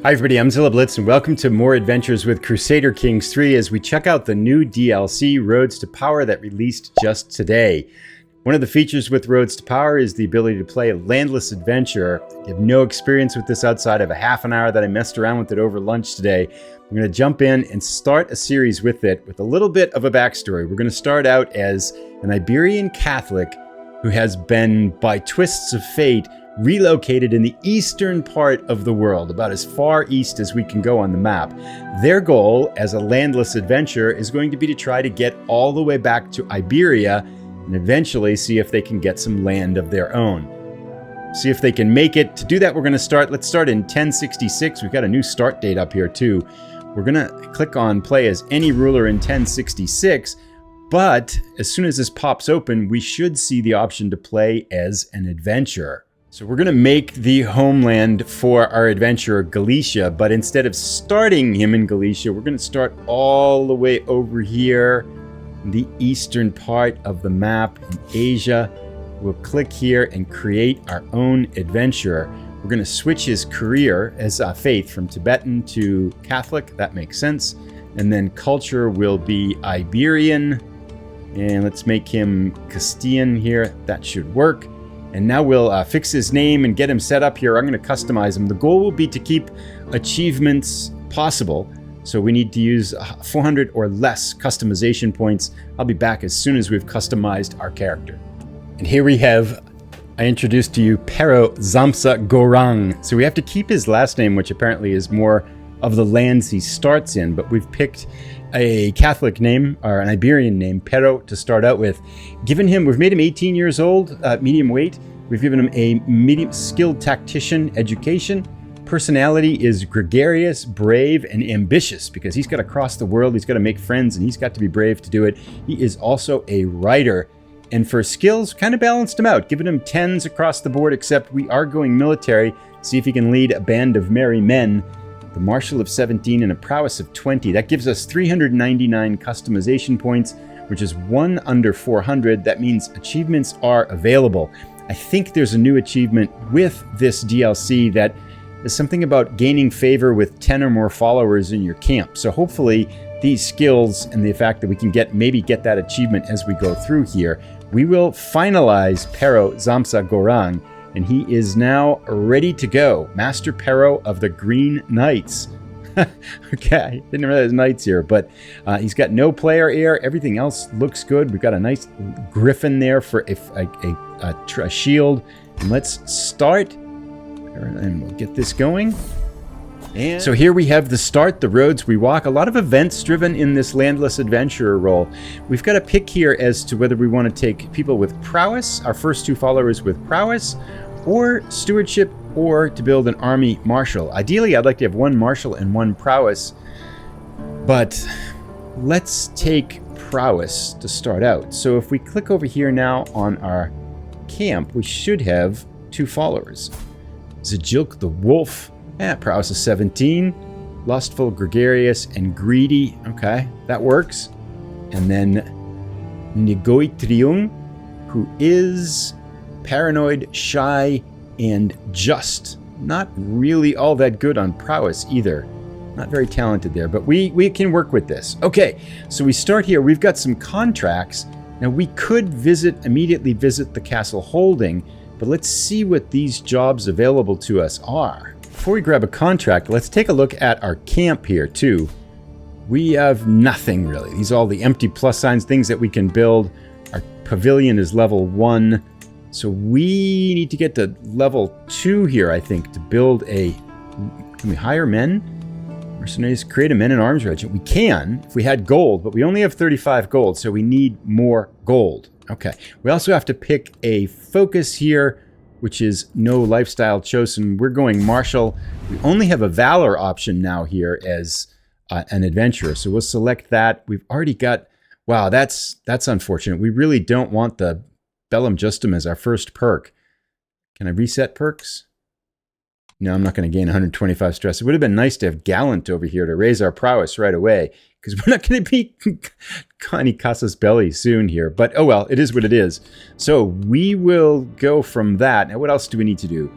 Hi everybody, I'm Zilla Blitz and welcome to more adventures with Crusader Kings 3 as we check out the new DLC, Roads to Power, that released just today. One of the features with Roads to Power is the ability to play a landless adventure. I have no experience with this outside of a half an hour that I messed around with it over lunch today. I'm going to jump in and start a series with it with a little bit of a backstory. We're going to start out as an Iberian Catholic who has been, by twists of fate, relocated in the eastern part of the world, about as far east as we can go on the map. Their goal as a landless adventurer is going to be to try to get all the way back to Iberia and eventually see if they can get some land of their own. See if they can make it. To do that, let's start in 1066. We've got a new start date up here too. We're gonna click on play as any ruler in 1066, but as soon as this pops open, we should see the option to play as an adventurer. So we're going to make the homeland for our adventurer Galicia, but instead of starting him in Galicia, we're going to start all the way over here in the eastern part of the map in Asia. We'll click here and create our own adventurer. We're going to switch his career as faith from Tibetan to Catholic. That makes sense. And then culture will be Iberian. And let's make him Castilian here. That should work. And now we'll fix his name and get him set up here. I'm going to customize him. The goal will be to keep achievements possible. So we need to use 400 or less customization points. I'll be back as soon as we've customized our character. And here we have, I introduced to you, Pero Zamsa Gorang. So we have to keep his last name, which apparently is more of the lands he starts in. But we've picked a Catholic name, or an Iberian name, Pero, to start out with. We've made him 18 years old, medium weight. We've given him a medium skilled tactician education. Personality is gregarious, brave, and ambitious, because he's got to cross the world, he's got to make friends, and he's got to be brave to do it. He is also a writer. And for skills, kind of balanced him out, giving him 10s across the board, except we are going military. See if he can lead a band of merry men. The martial of 17 and a prowess of 20. That gives us 399 customization points, which is one under 400. That means achievements are available. I think there's a new achievement with this DLC that is something about gaining favor with 10 or more followers in your camp. So hopefully these skills and the fact that we can maybe get that achievement as we go through here, we will finalize Pero Zamsa Gorang. And he is now ready to go. Master Pero of the Green Knights. Okay, didn't realize knights here, but he's got no player air. Everything else looks good. We've got a nice griffin there for a shield. And let's start, and we'll get this going. And so here we have the start, the roads we walk. A lot of events driven in this landless adventurer role. We've got to pick here as to whether we want to take people with prowess, our first two followers with prowess, or stewardship, or to build an army marshal. Ideally, I'd like to have one marshal and one prowess, but let's take prowess to start out. So if we click over here now on our camp, we should have two followers. Zajilk the Wolf. Prowess is 17. Lustful, gregarious, and greedy. Okay, that works. And then Nigoi Triung, who is paranoid, shy, and just. Not really all that good on prowess either. Not very talented there, but we can work with this. Okay, so we start here. We've got some contracts. Now we could immediately visit the castle holding, but let's see what these jobs available to us are. Before we grab a contract, let's take a look at our camp here too. We have nothing really. These are all the empty plus signs, things that we can build. Our pavilion is level 1. So we need to get to level 2 here, I think, to build can we hire men? Mercenaries, create a men in arms regiment. We can, if we had gold, but we only have 35 gold, so we need more gold. Okay, we also have to pick a focus here, which is no lifestyle chosen. We're going martial. We only have a valor option now here as an adventurer, so we'll select that. We've already got, wow, that's unfortunate. We really don't want the Bellum Justum as our first perk. Can I reset perks? No, I'm not going to gain 125 stress. It would have been nice to have Gallant over here to raise our prowess right away, because we're not going to be Connie Casa's belly soon here. But oh well, it is what it is. So we will go from that. Now what else do we need to do?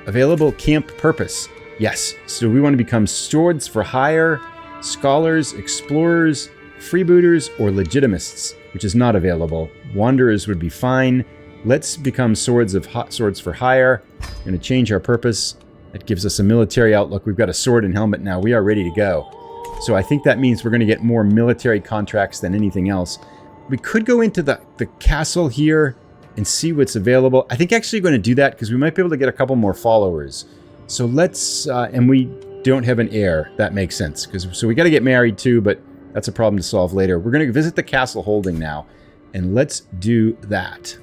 Available camp purpose. Yes, so we want to become swords for hire, scholars, explorers, freebooters, or legitimists, which is not available. Wanderers would be fine. Let's become swords for hire. We're going to change our purpose. That gives us a military outlook. We've got a sword and helmet now. We are ready to go. So I think that means we're going to get more military contracts than anything else. We could go into the castle here and see what's available. I think actually going to do that because we might be able to get a couple more followers. So let's, and we don't have an heir. That makes sense. So we got to get married too, but that's a problem to solve later. We're going to visit the castle holding now, and let's do that.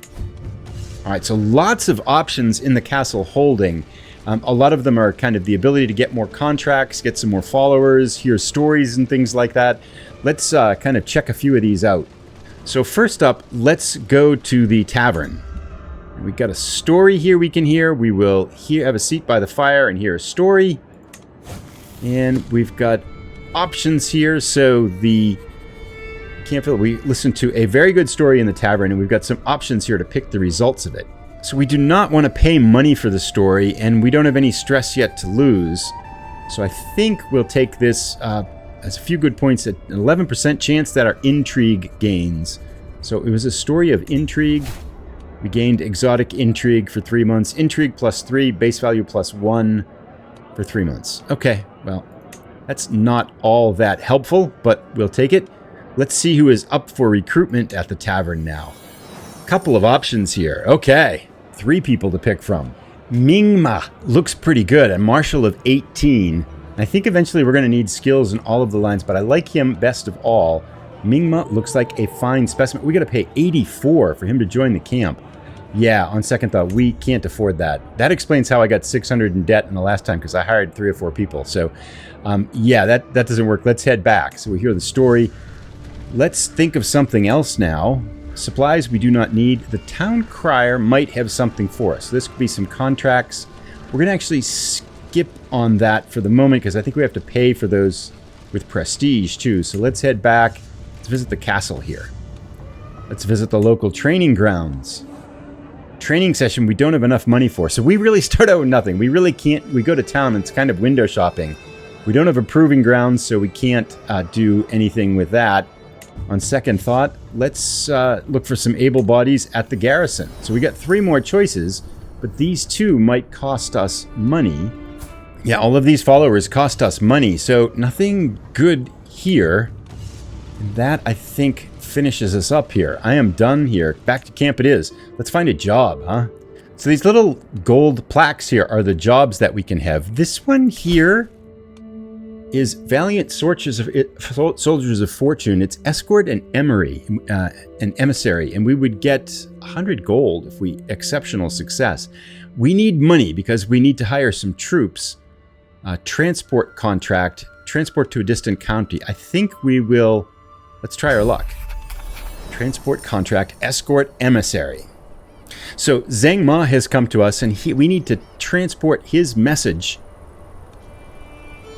All right, so lots of options in the castle holding. A lot of them are kind of the ability to get more contracts, get some more followers, hear stories and things like that. Let's kind of check a few of these out. So first up, let's go to the tavern. We've got a story here we can hear. We will have a seat by the fire and hear a story. And we've got options here. So we listen to a very good story in the tavern, and we've got some options here to pick the results of it. So we do not want to pay money for the story, and we don't have any stress yet to lose. So I think we'll take this as a few good points at an 11% chance that our intrigue gains. So it was a story of intrigue. We gained exotic intrigue for 3 months. Intrigue +3, base value +1 for 3 months. Okay, well, that's not all that helpful, but we'll take it. Let's see who is up for recruitment at the tavern now. Couple of options here. Okay, 3 people to pick from. Mingma looks pretty good, a marshal of 18. I think eventually we're going to need skills in all of the lines, but I like him best of all. Mingma looks like a fine specimen. We got to pay 84 for him to join the camp. Yeah, on second thought, we can't afford that. That explains how I got 600 in debt in the last time, because I hired 3 or 4 people. So, yeah, that doesn't work. Let's head back. So we hear the story. Let's think of something else now. Supplies we do not need. The town crier might have something for us. This could be some contracts. We're going to actually skip on that for the moment, because I think we have to pay for those with prestige too. So let's head back. Let's visit the castle here. Let's visit the local training grounds. Training session we don't have enough money for, so we really start out with nothing. We really can't. We go to town and it's kind of window shopping. We don't have a proving ground, so we can't do anything with that. On second thought, let's look for some able bodies at the garrison. So we got 3 more choices, but these 2 might cost us money. Yeah, all of these followers cost us money, so nothing good here. And that, I think, finishes us up here. I am done here. Back to camp it is. Let's find a job, huh? So these little gold plaques here are the jobs that we can have. This one here is Valiant Soldiers of Fortune. It's Escort and an Emissary, and we would get 100 gold if we exceptional success. We need money because we need to hire some troops. Transport contract, transport to a distant county. I think we will, let's try our luck. Transport contract, escort emissary. So Zhang Ma has come to us, and we need to transport his message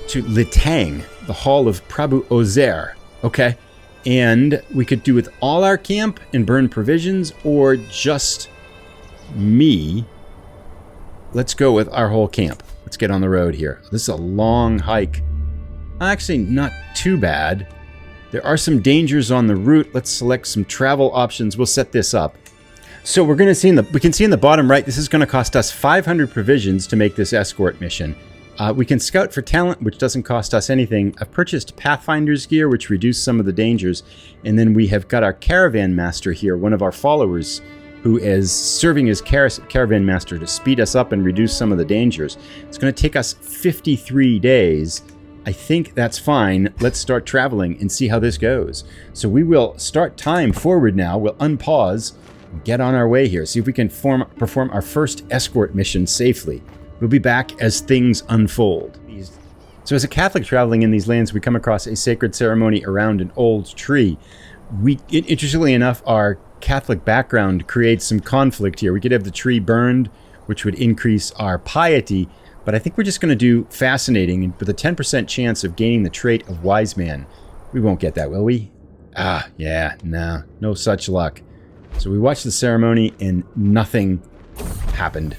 to Litang, the hall of Prabhu Ozer. Okay, and we could do with all our camp and burn provisions, or just me. Let's go with our whole camp. Let's get on the road here. This is a long hike. Actually, not too bad. There are some dangers on the route. Let's select some travel options. We'll set this up. So we're going to see we can see in the bottom right, this is going to cost us 500 provisions to make this escort mission. We can scout for talent, which doesn't cost us anything. I've purchased Pathfinder's gear, which reduced some of the dangers. And then we have got our caravan master here, one of our followers, who is serving as caravan master to speed us up and reduce some of the dangers. It's going to take us 53 days. I think that's fine. Let's start traveling and see how this goes. So we will start time forward now. We'll unpause, get on our way here, see if we can perform our first escort mission safely. We'll be back as things unfold. So as a Catholic traveling in these lands, we come across a sacred ceremony around an old tree. Interestingly enough, our Catholic background creates some conflict here. We could have the tree burned, which would increase our piety, but I think we're just going to do fascinating with a 10% chance of gaining the trait of wise man. We won't get that, will we? Yeah, no such luck. So we watched the ceremony and nothing happened.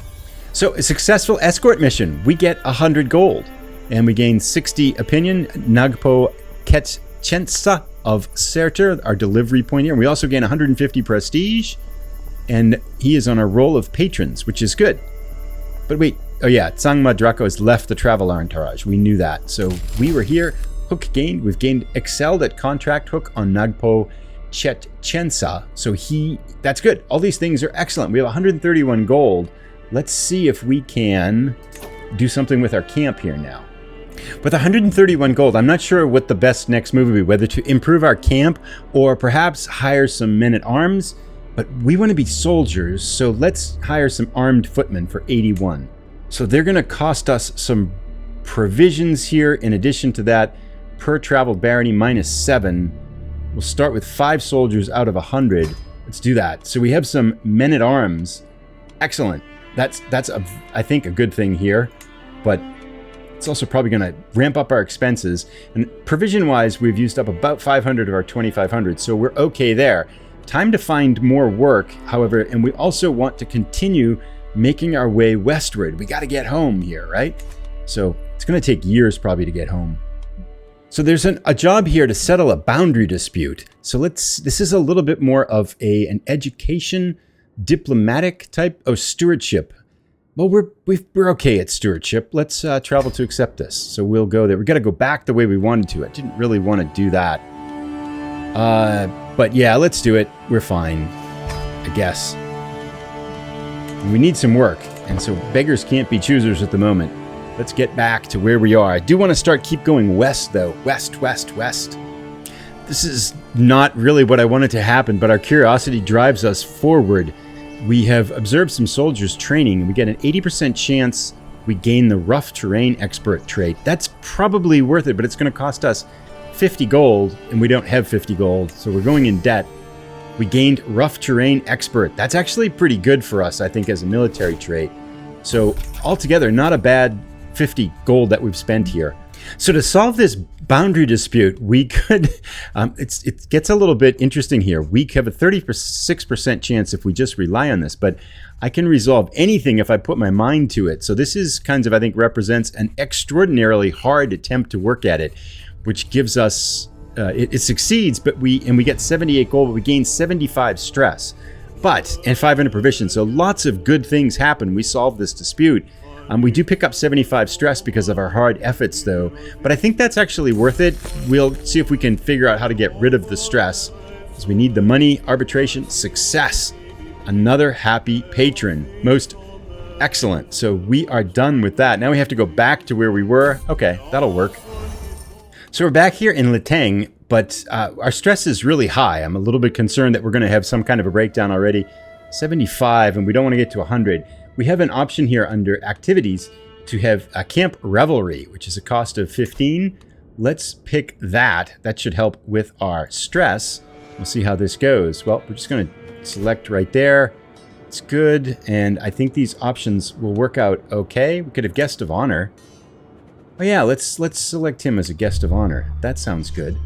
So a successful escort mission. We get 100 gold. And we gained 60 opinion. Nagpo Ketchensa of Serter, our delivery point here. And we also gain 150 prestige. And he is on a roll of patrons, which is good. But wait, oh yeah, Tsangma Draco has left the travel entourage. We knew that. So we were here. Hook gained. We've gained excelled at contract hook on Nagpo Chetchensa. So that's good. All these things are excellent. We have 131 gold. Let's see if we can do something with our camp here now. With 131 gold, I'm not sure what the best next move would be, whether to improve our camp or perhaps hire some men-at-arms. But we want to be soldiers, so let's hire some armed footmen for 81. So they're going to cost us some provisions here. In addition to that, per traveled barony -7. We'll start with 5 soldiers out of 100. Let's do that. So we have some men-at-arms. Excellent. That's I think, a good thing here. But it's also probably going to ramp up our expenses. And provision-wise, we've used up about 500 of our 2,500, so we're okay there. Time to find more work, however, and we also want to continue making our way westward. We got to get home here, right? So it's going to take years probably to get home. So there's a job here to settle a boundary dispute. So this is a little bit more of an education, diplomatic type of stewardship. Well, we're okay at stewardship. Let's travel to accept this. So we'll go there. We got to go back the way we wanted to. I didn't really want to do that. But yeah, let's do it. We're fine, I guess. We need some work, and so beggars can't be choosers at the moment. Let's get back to where we are. I do want to keep going west, though. West, west, west. This is not really what I wanted to happen, but our curiosity drives us forward. We have observed some soldiers training, and we get an 80% chance we gain the rough terrain expert trait. That's probably worth it, but it's going to cost us 50 gold, and we don't have 50 gold, so we're going in debt. We gained rough terrain expert. That's actually pretty good for us, I think, as a military trait. So altogether, not a bad 50 gold that we've spent here. So to solve this boundary dispute, we could, it gets a little bit interesting here. We have a 36% chance if we just rely on this, but I can resolve anything if I put my mind to it. So this is I think, represents an extraordinarily hard attempt to work at it, which gives us, it succeeds, but we get 78 gold, but we gain 75 stress, and 500 provision. So lots of good things happen. We solve this dispute. We do pick up 75 stress because of our hard efforts, though. But I think that's actually worth it. We'll see if we can figure out how to get rid of the stress, because we need the money. Arbitration, success. Another happy patron. Most excellent. So we are done with that. Now we have to go back to where we were. Okay, that'll work. So we're back here in Letang, but our stress is really high. I'm a little bit concerned that we're going to have some kind of a breakdown already. 75, and we don't want to get to 100. We have an option here under activities to have a camp revelry, which is a cost of 15. Let's pick that. That should help with our stress. We'll see how this goes. Well, we're just going to select right there. It's good, and I think these options will work out okay. We could have guest of honor. Oh yeah, let's select him as a guest of honor. That sounds good.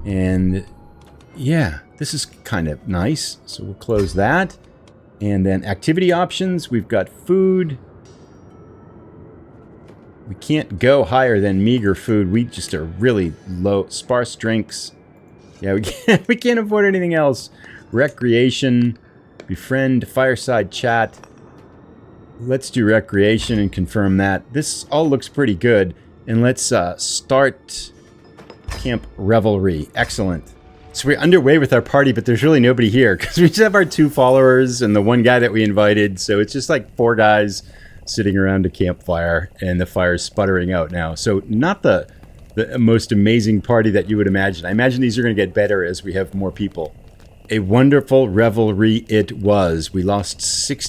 And yeah, this is kind of nice. So we'll close that. And then activity options, we've got food. We can't go higher than meager food. We just are really low. Sparse drinks. Yeah, we can't afford anything else. Recreation, befriend, fireside chat. Let's do recreation and confirm that. This all looks pretty good. And let's start camp revelry. Excellent. So we're underway with our party, but there's really nobody here because we just have our 2 followers and the 1 guy that we invited. So it's just like 4 guys sitting around a campfire, and the fire's sputtering out now. So not the most amazing party that you would imagine. I imagine these are going to get better as we have more people. A wonderful revelry it was. We lost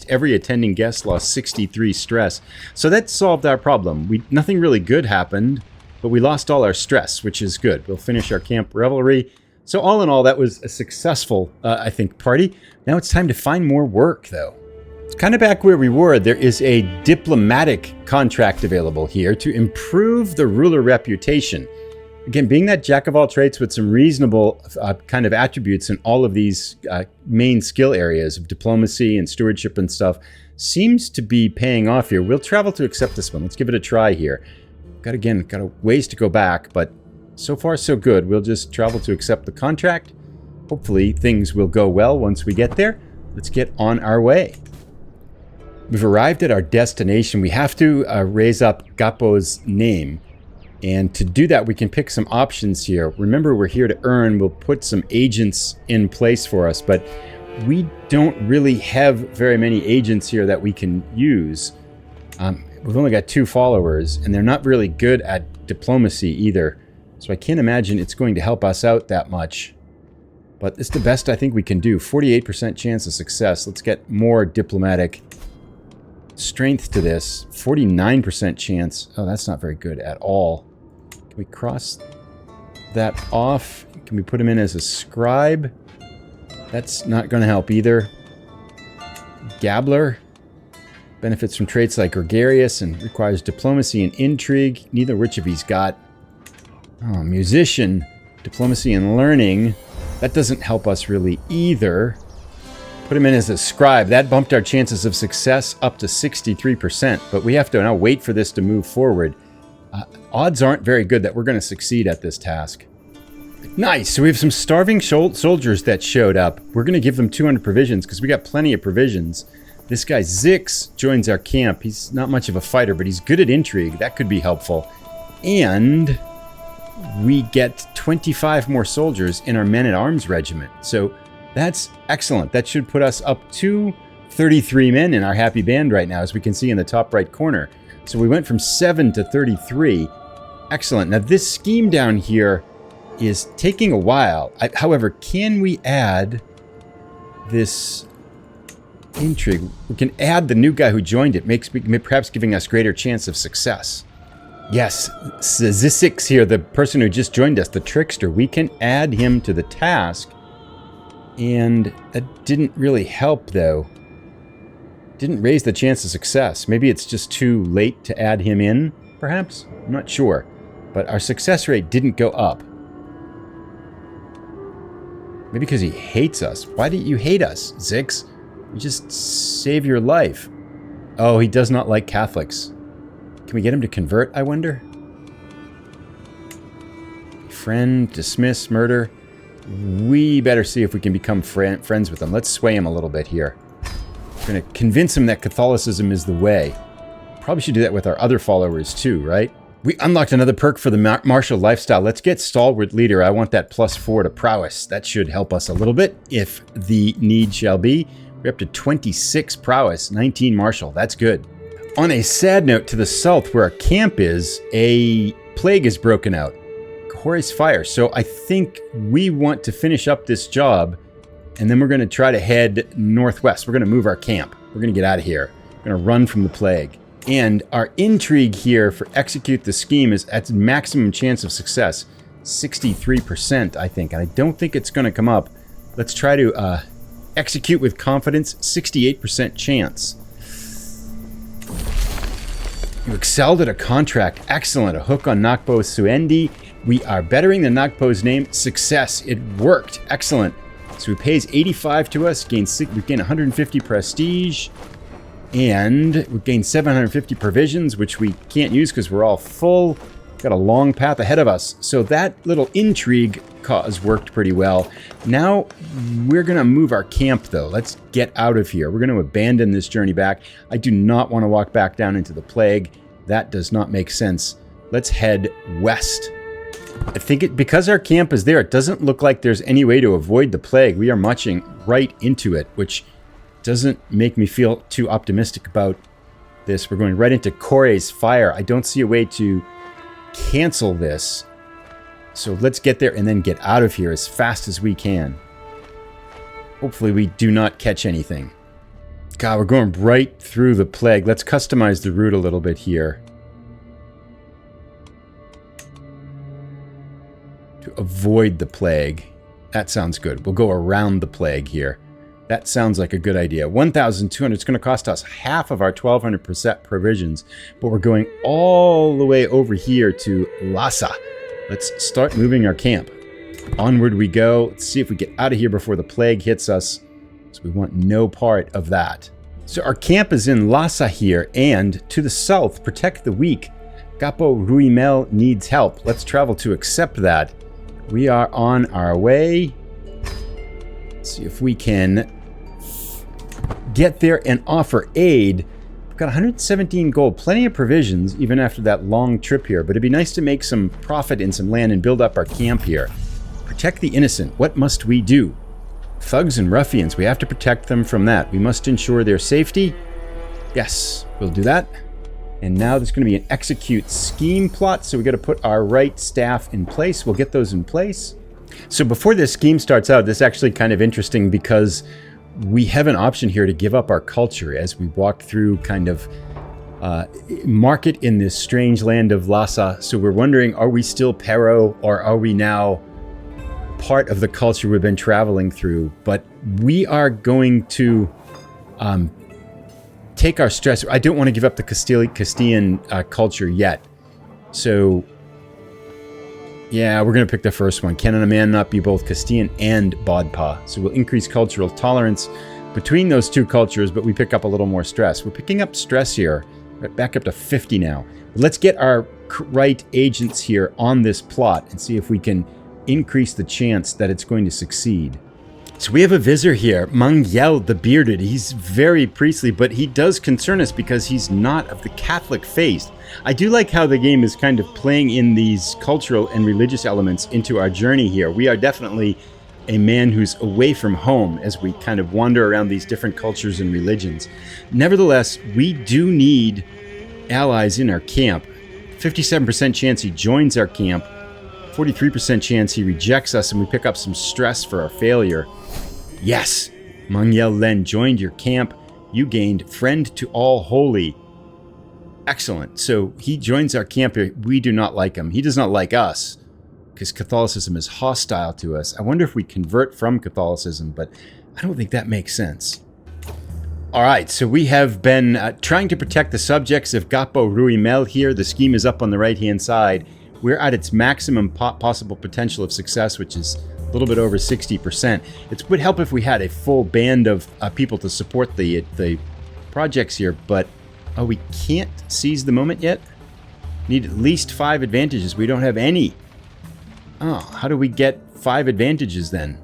every attending guest lost 63 stress. So that solved our problem. Nothing really good happened, but we lost all our stress, which is good. We'll finish our camp revelry. So all in all, that was a successful, I think, party. Now it's time to find more work, though. It's kind of back where we were. There is a diplomatic contract available here to improve the ruler reputation. Again, being that jack of all trades with some reasonable kind of attributes in all of these main skill areas of diplomacy and stewardship and stuff seems to be paying off here. We'll travel to accept this one. Let's give it a try here. got a ways to go back, but so far so good. We'll just travel to accept the contract. Hopefully things will go well once we get there. Let's get on our way. We've arrived at our destination. We have to raise up Gapo's name. And to do that, we can pick some options here. Remember, we're here to earn. We'll put some agents in place for us, but we don't really have very many agents here that we can use. We've only got 2 followers, and they're not really good at diplomacy either. So I can't imagine it's going to help us out that much. But it's the best I think we can do. 48% chance of success. Let's get more diplomatic strength to this. 49% chance. Oh, that's not very good at all. Can we cross that off? Can we put him in as a scribe? That's not going to help either. Gabbler benefits from traits like gregarious and requires diplomacy and intrigue, neither of which of he's got. Oh, musician, diplomacy and learning. That doesn't help us really either. Put him in as a scribe. That bumped our chances of success up to 63%, but we have to now wait for this to move forward. Odds aren't very good that we're going to succeed at this task. Nice. So we have some starving soldiers that showed up. We're going to give them 200 provisions because we got plenty of provisions. This guy Zix joins our camp. He's not much of a fighter, but he's good at intrigue. That could be helpful. And we get 25 more soldiers in our men-at-arms regiment. So that's excellent. That should put us up to 33 men in our happy band right now, as we can see in the top right corner. So we went from 7 to 33. Excellent. Now this scheme down here is taking a while. However, can we add this intrigue? We can add the new guy who joined it, perhaps giving us greater chance of success. Yes, Zissix here, the person who just joined us, the trickster, we can add him to the task. And that didn't really help, though. Didn't raise the chance of success. Maybe it's just too late to add him in, perhaps? I'm not sure. But our success rate didn't go up. Maybe because he hates us. Why do you hate us, Zix? We just save your life. Oh, he does not like Catholics. Can we get him to convert, I wonder? Friend, dismiss, murder. We better see if we can become friends with him. Let's sway him a little bit here. We're going to convince him that Catholicism is the way. Probably should do that with our other followers too, right? We unlocked another perk for the martial lifestyle. Let's get Stalwart Leader. I want that +4 to prowess. That should help us a little bit, if the need shall be. We're up to 26 prowess, 19 martial. That's good. On a sad note, to the south where our camp is, a plague is broken out. Corsair fire. So I think we want to finish up this job, and then we're going to try to head northwest. We're going to move our camp. We're going to get out of here. We're going to run from the plague. And our intrigue here for execute the scheme is at maximum chance of success. 63%, I think. And I don't think it's going to come up. Let's try to execute with confidence. 68% chance. You excelled at a contract. Excellent. A hook on Nakpo Suendi. We are bettering the Nakpo's name. Success. It worked. Excellent. So he pays 85 to us. We gain 150 prestige. And we gain 750 provisions, which we can't use because we're all full. Got a long path ahead of us. So that little intrigue cause worked pretty well. Now we're going to move our camp, though. Let's get out of here. We're going to abandon this journey back. I do not want to walk back down into the plague. That does not make sense. Let's head west. I think because our camp is there, it doesn't look like there's any way to avoid the plague. We are marching right into it, which doesn't make me feel too optimistic about this. We're going right into Corsair's fire. I don't see a way to cancel this. So let's get there and then get out of here as fast as we can. Hopefully we do not catch anything. God, we're going right through the plague. Let's customize the route a little bit here. To avoid the plague. That sounds good. We'll go around the plague here. That sounds like a good idea. 1,200. It's going to cost us half of our 1,200% provisions, but we're going all the way over here to Lhasa. Let's start moving our camp. Onward we go. Let's see if we get out of here before the plague hits us. So we want no part of that. So our camp is in Lhasa here, and to the south, protect the weak. Gapo Ruimel needs help. Let's travel to accept that. We are on our way. Let's see if we can get there and offer aid. We've got 117 gold, plenty of provisions even after that long trip here, but it'd be nice to make some profit in some land and build up our camp here. Protect the innocent. What must we do? Thugs and ruffians, we have to protect them from that. We must ensure their safety. Yes, we'll do that. And now there's going to be an execute scheme plot, so we got to put our right staff in place. We'll get those in place. So before this scheme starts out, this is actually kind of interesting because we have an option here to give up our culture as we walk through kind of market in this strange land of Lhasa. So we're wondering, are we still Pero or are we now part of the culture we've been traveling through? But we are going to take our stress. I don't want to give up the Castilian culture yet. So yeah, we're going to pick the first one. Can a man not be both Castilian and Bodpa? So we'll increase cultural tolerance between those two cultures, but we pick up a little more stress. We're picking up stress here. We're back up to 50 now. Let's get our right agents here on this plot and see if we can increase the chance that it's going to succeed. So we have a visitor here, Mangyel the Bearded. He's very priestly, but he does concern us because he's not of the Catholic faith. I do like how the game is kind of playing in these cultural and religious elements into our journey here. We are definitely a man who's away from home as we kind of wander around these different cultures and religions. Nevertheless, we do need allies in our camp. 57% chance he joins our camp, 43% chance he rejects us and we pick up some stress for our failure. Yes, Mangyel Len joined your camp. You gained friend to all holy. Excellent. So he joins our camp here. We do not like him. He does not like us because Catholicism is hostile to us. I wonder if we convert from Catholicism, but I don't think that makes sense. All right, so we have been trying to protect the subjects of Gapo Ruimel here. The scheme is up on the right-hand side. We're at its maximum possible potential of success, which is a little bit over 60%. It would help if we had a full band of people to support the projects here, but we can't seize the moment yet. Need at least 5 advantages. We don't have any. Oh, how do we get 5 advantages then?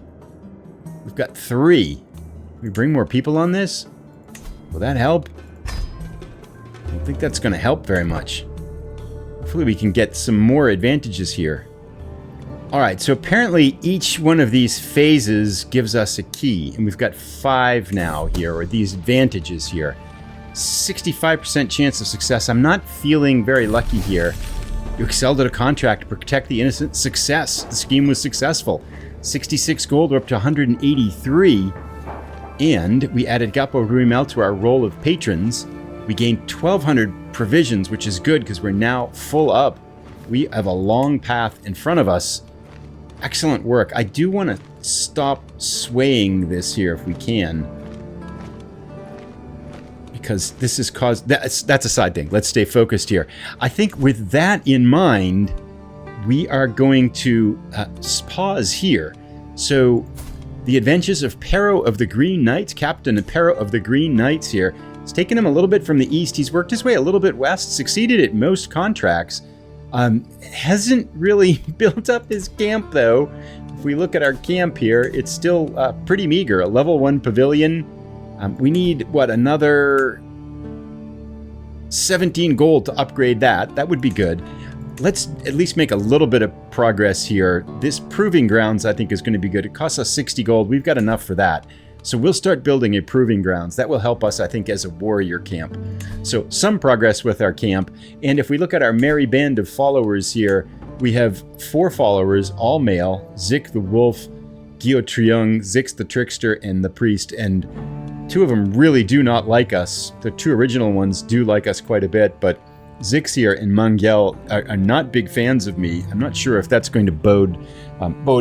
We've got 3. Can we bring more people on this? Will that help? I don't think that's going to help very much. Hopefully we can get some more advantages here. All right, so apparently each one of these phases gives us a key, and we've got 5 now here, or these advantages here. 65% chance of success. I'm not feeling very lucky here. You excelled at a contract to protect the innocent. Success. The scheme was successful. 66 gold, we're up to 183. And we added Gapo Ruimel to our roll of patrons. We gained 1,200 provisions, which is good because we're now full up. We have a long path in front of us. Excellent work. I do want to stop swaying this here if we can, because this has caused... That's a side thing. Let's stay focused here. I think with that in mind, we are going to pause here. So the adventures of Pero of the Green Knights, Captain Pero of the Green Knights here. It's taken him a little bit from the east. He's worked his way a little bit west, succeeded at most contracts. Hasn't really built up his camp, though. If we look at our camp here, it's still pretty meager. A level 1 pavilion. We need, what, another 17 gold to upgrade that. That would be good. Let's at least make a little bit of progress here. This proving grounds, I think, is going to be good. It costs us 60 gold. We've got enough for that. So we'll start building a proving grounds. That will help us, I think, as a warrior camp. So some progress with our camp. And if we look at our merry band of followers here, we have 4 followers, all male. Zik the Wolf, Gyo Triung, Zix the Trickster, and the Priest. And 2 of them really do not like us. The 2 original ones do like us quite a bit, but Zix here and Mangyel are not big fans of me. I'm not sure if that's going to bode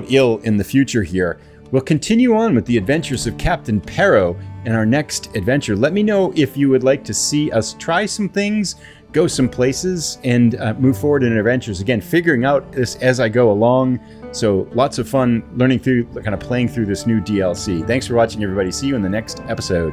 ill in the future here. We'll continue on with the adventures of Captain Pero in our next adventure. Let me know if you would like to see us try some things, go some places, and move forward in adventures. Again, figuring out this as I go along. So lots of fun learning through, kind of playing through this new DLC. Thanks for watching, everybody. See you in the next episode.